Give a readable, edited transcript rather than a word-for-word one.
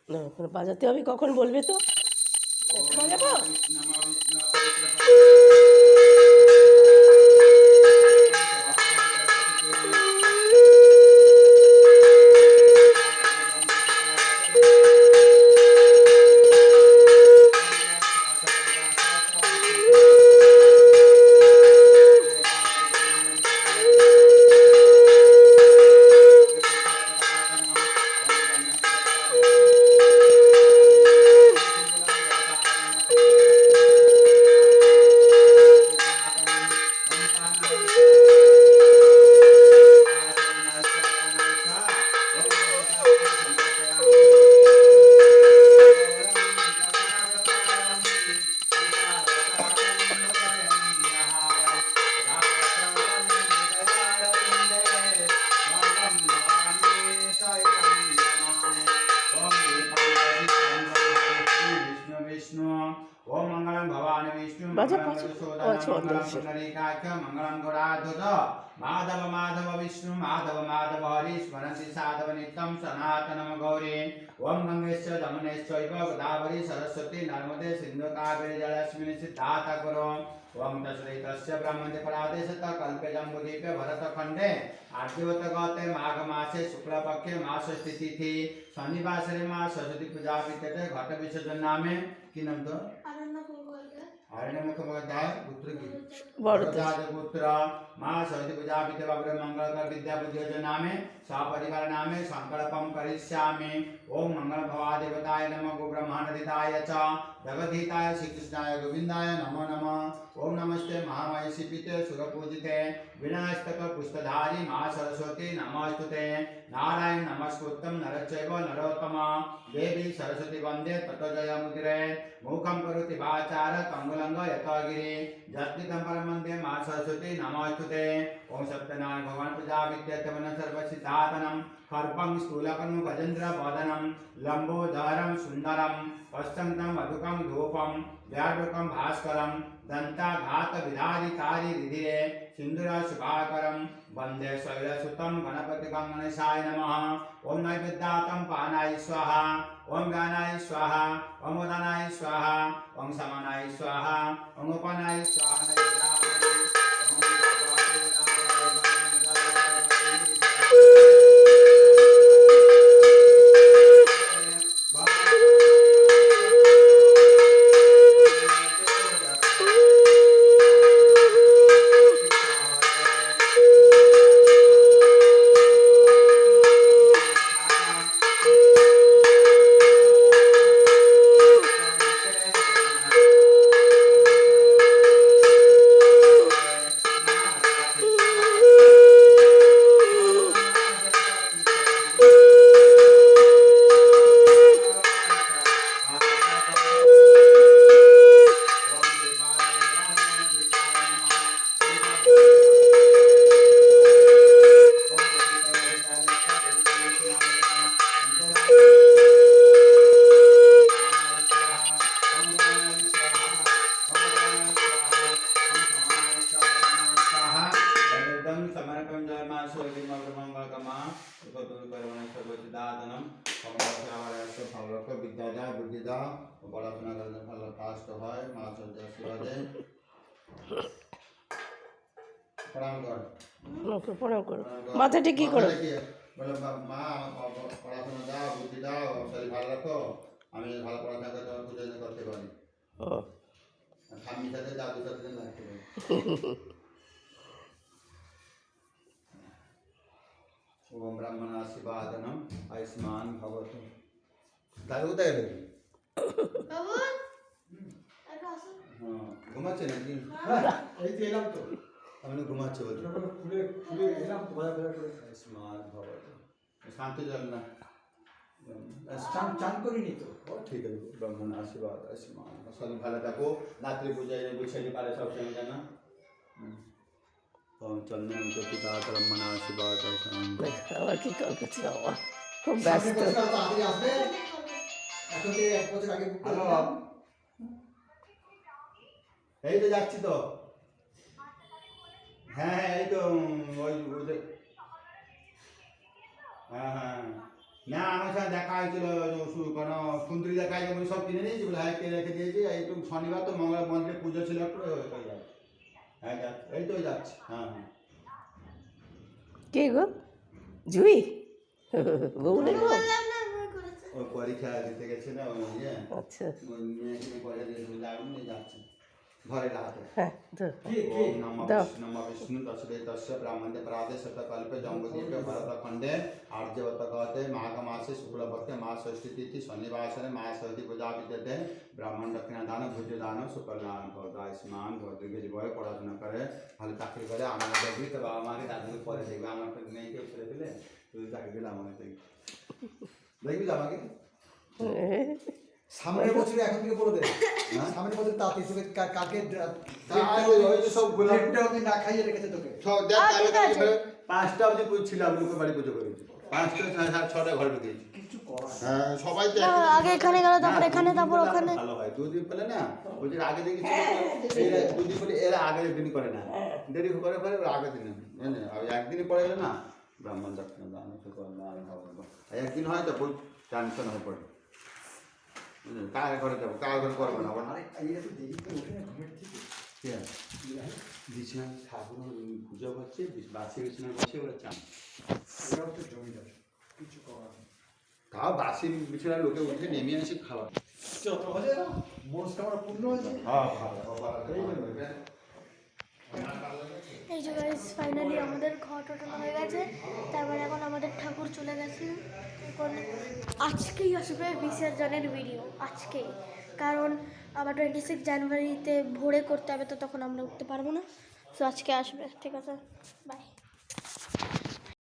না বাজাতে হবে, কখন বলবে তো বাজাবো। ओम मंगलम भवानी विष्णु बाजा मंगलम बाजा मधुसूदन मंगलम पुंडरीकाक्ष मंगलम गरुडाध्वज माधव माधव विष्णु माधव माधव हरि स्मरन्ति साधव नित्यं सनातनं गौरी ओम गंगेश्च यमुनेश्चैव गोदावरी सरस्वती नर्मदे सिन्धु कावेरी जलेऽस्मिन् सिद्धाता कुरु ओम तस्मै ब्रह्मणे परादेशत कल्पे जम्बुदीपे भरतखण्डे आद्यवत गते माघ मासे शुक्लपक्षे मासस्ति तिथि शनिवासरे मां सरस्वती पूजा विद्यते घट विसर्जन नामे কি নাম তো আরণ্য মুখোপাধ্যায় পুত্র কি বড়দাদ পুত্র মা সরস্বতী পূজা বিদ্যাবাবুর মঙ্গলকর বিদ্যাবুদ্ধ নামে সপরিবার নামে সংকল্পম করিষ্যামি ওম মঙ্গল ভবা দেবতায় নমঃ গো ব্রহ্মাণ্ডিতায় চ জগদ্ধিতায় শ্রীকৃষ্ণায় গোবিন্দায় নমো নমঃ ওম নমস্তে মহামায়ে শিপিতে সুরপূজিতে বিনায়স্তক পুষ্পধারি মা সরস্বতী নমস্তুতে नारायण नमस्कृतं नरचैव नरोत्तमा देवी सरस्वती वन्दे ततो जयमुद्रे मुखं करोति वाचार तंगुलंग यतगिरि जस्तितं परमन्ते मा सरस्वती नमोस्तुते ओम सत्यनारायण भगवान पूजा विद्यातवन सर्वसिद्धातनं खर्पं स्थूलकं गजेन्द्र वदनं लंबोदरं सुंदरं पश्चन्तं मधुकं धूपं व्याडुकं भास्करं दंताघात विधारि तारि रिधिरे सिंधुर शुभाकरं वंदे शैलसुतं गणपति गणेशाय नमः ओम नैवेद्यातं पानाय स्वाहा ओम गानाय स्वाहा ओम उदानाय स्वाहा ओम समानाय स्वाहा ओम उपनाय स्वाहा প্রণাম করো মাথাটা কি করো বলে মা আমার পড়াশোনা দাও বুদ্ধি দাও শরীর ভালো রাখো আমি ভালো পড়াশোনা করে তোমার পূজা করতে পারি স্বামীর সাথে দাদুর সাথে রাখতে পারি ओम ब्राह्मण आशीर्वादनम आयुष्मान भवत दादू কোথায় গেল বাবু হ্যাঁ ঘুমাচ্ছে নাকি এই তো এলাম তো আমি ঘুমাচ্ছি বলছি খুলে খুলে এলাম তো ভালো করে আयुष्मान भवत শান্তি জল না চান করিনি তো ঠিক আছে ব্রাহ্মণ আশীর্বাদ আयुष्मान সব ভালো থাকো রাত্রি পূজায় গুছিয়ে পারে সব সময় জানা ओम चंदन के पिता ब्रह्मण आशीर्वाद আবার কি করছি বাবা খুব ব্যস্ত তাড়াতাড়ি আসবে এখন থেকে এক বছর আগে বুক করলাম এই তো যাচ্ছি তো হ্যাঁ এই তো ওই হ্যাঁ হ্যাঁ না আমার সাথে দেখা হয়েছিল কোনো সুন্দরী দেখা হয়েছে বলে সব কিনে নিয়েছি বলে হ্যাঁ কিনে রেখে দিয়েছি একটু শনিবার তো মঙ্গল মন্দিরে পুজো ছিল একটু হ্যাঁ এই তো যাচ্ছে হ্যাঁ হ্যাঁ কে গো জুই বউ নেই গো? ওই পরীক্ষা দিতে গেছে না ওই ইয়ে আচ্ছা ওই মেয়েকে পয়সা দিয়ে তুমি লাগবে নিয়ে যাচ্ছে ঘরে রাখতে হ্যাঁ ধর। ओम नमः विष्णु तस्य ब्राह्मणे परादे शतकल्पे जम्बुद्वीपे भरतखंडे आर्यवतगते माघमासे शुक्लपक्षे महाषष्ठी तिथि शनिवासरे महाषष्ठी पूजा विद्यते ब्राह्मण दक्षिणा दान भुज दान सुकल्याण भवता आयुष्मान भवद्रीके জীবনে পড়াশোনা করে ভালো চাকরি করে আমার দেখবি তো বাবা মাকে দাদুকে পরে দেখবে আমার মেয়েকে ছেড়ে দিলে তুই চাকরি দিলে আমাকে দেখবি তো আমাকে সামনের বছরে এখন থেকে বলে দে সামনের বছর তাতে তোকে কাকে সব গোলাপ না খাইয়ে রেখেছে তোকে সব দেখ পাঁচটা অবধি ছিলাম লোকের বাড়ি পুজো করেছি পাঁচটা সাড়ে ছটা ঘরে ঢুকেছি কিছু করার হ্যাঁ সবাই তো আগে এখানে গেল তারপর এখানে তারপর ওখানে ভালো হয় দুদিন পেলে না ওই যে আগে দেখেছি এরা দুদিন পরে এরা আগে দিন করে না দেরি করে করে ওরা আগে দিন বুঝলেন আর একদিনই পরে গেলে না ব্রাহ্মণ দক্ষিণা দান একদিন হয় তো বহুত টেনশন হয়ে পড়ে বুঝলেন কার ঘরে যাবো কার ঘরে করবো না আরে এইটা তো দেরি করে ওঠে না ঘুমের থেকে ঠিক আছে বিছানা ঠাকুর পুজো করছে বাসি বিছানা করছে ওরা চান ওরাও তো জমিদার কিছু করার নেই তাও বাসি বিছানা লোকে উঠে নেমে আসে খাওয়া যত হলে মনস্কামনা পূর্ণ হয়ে যাবে এই যে গাইস ফাইনালি আমাদের ঘর টোটাল হয়ে গেছে তারপরে এখন আমাদের ঠাকুর চলে গেছে এখন আজকেই আসবে বিসর্জনের ভিডিও আজকেই কারণ আবার 26 জানুয়ারিতে ভোরে করতে হবে তো তখন আমরা উঠতে পারবো না তো আজকে আসবে ঠিক আছে বাই